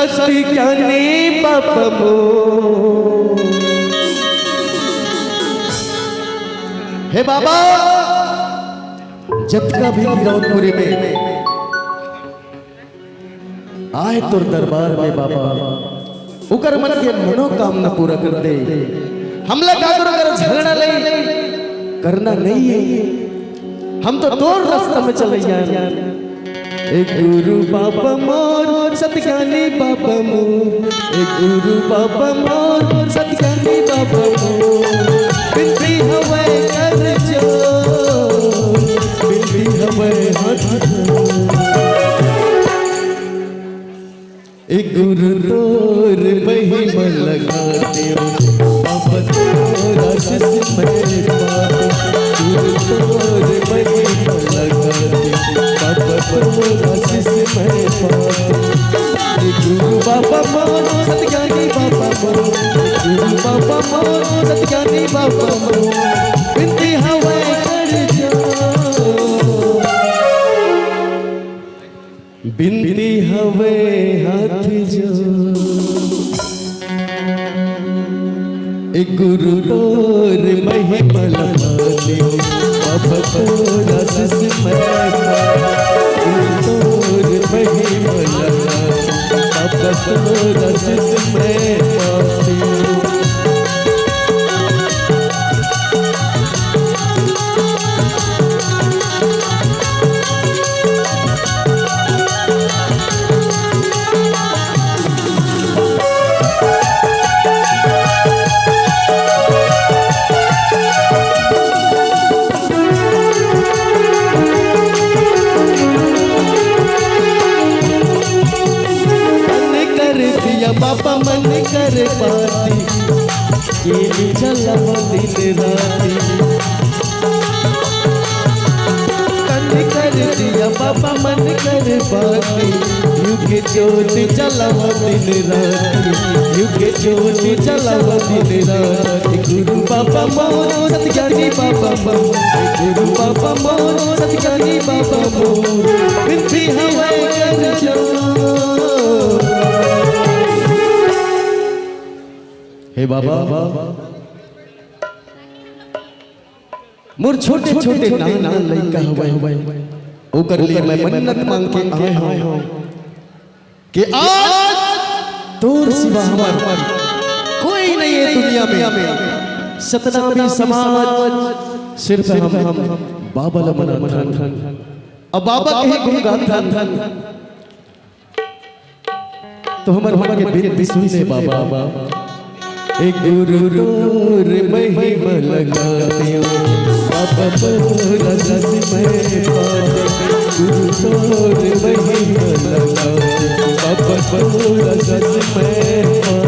सत्य ज्ञानी बाबा मोर। हे बाबा जतका भी गिरौदपुरी में आए तोर दरबार में बाबा उकर मन के मनोकामना पूरा कर दे। हमला का अगर झगड़ा नहीं करना नहीं है, हम तो तोर रास्ता में चले जाए। एक गुरु बाबा मोर सतज्ञानी बाबा मोर, एक गुरु बाबा मोर सतज्ञानी बाबा मोर। बिनती हवे कर जो, बिनती हवे हाथ जोड़। एक गुरु तोर महिमा लगा दियो, बाबा तोरा आशीष में पाओ। गुरु तोर महिमा लगा दियो, बाबा तोरा आशीष में पाओ। एक गुरु बाबा मोर सतज्ञानी बाबा मोर, गुरु बाबा मोर सतज्ञानी बाबा मोर। बिनती हवे कर जो, बिनती हवे हाथ जोड़। एक गुरु तोर महिमा लगा दियो, बाबा तोरा आशीष में पाओ। गुरु तोर महिमा लगा दियो, बाबा तोरा आशीष में पाओ। बाबा मन कर पाती ये चलव दिन राती। तन कर दिया बाबा मन कर पाती, युग ज्योति चलव दिन राती, युग ज्योति चलव दिन राती। गुरु बाबा मोर सतज्ञानी बाबा मोर, गुरु बाबा मोर सतज्ञानी बाबा मोर। बिनती हवे कर जो, हे बाबा मोर छोटे छोटे नाना लइका हवे, ओकर लिए मैं मन्नत मांग के आए हूं कि आज तोर सिवा हमार कोई नहीं है दुनिया में। सतनामी समाज सिर्फ हम बाबा लमन। अब बाबा कहे गुणगान तो हमार के बिन सुन से बाबा। एक गुरु तोर महिमा लगा दियो, बाबा तोरा आशीष में पाओ। गुरु तोर महिमा लगा दियो, बाबा तोरा आशीष में पाओ।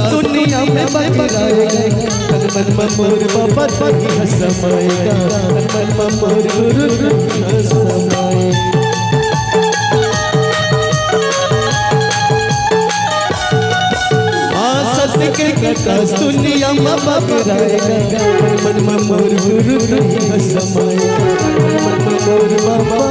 दुनिया में बदलाएगा, तन मन मोर बाबा तोरी समाएगा, तन मन मोर गुरु समाएगा। सत्य के प्रकाश दुनिया में बदलाएगा, तन मन मोर गुरु समाएगा, तन मन मोर बाबा।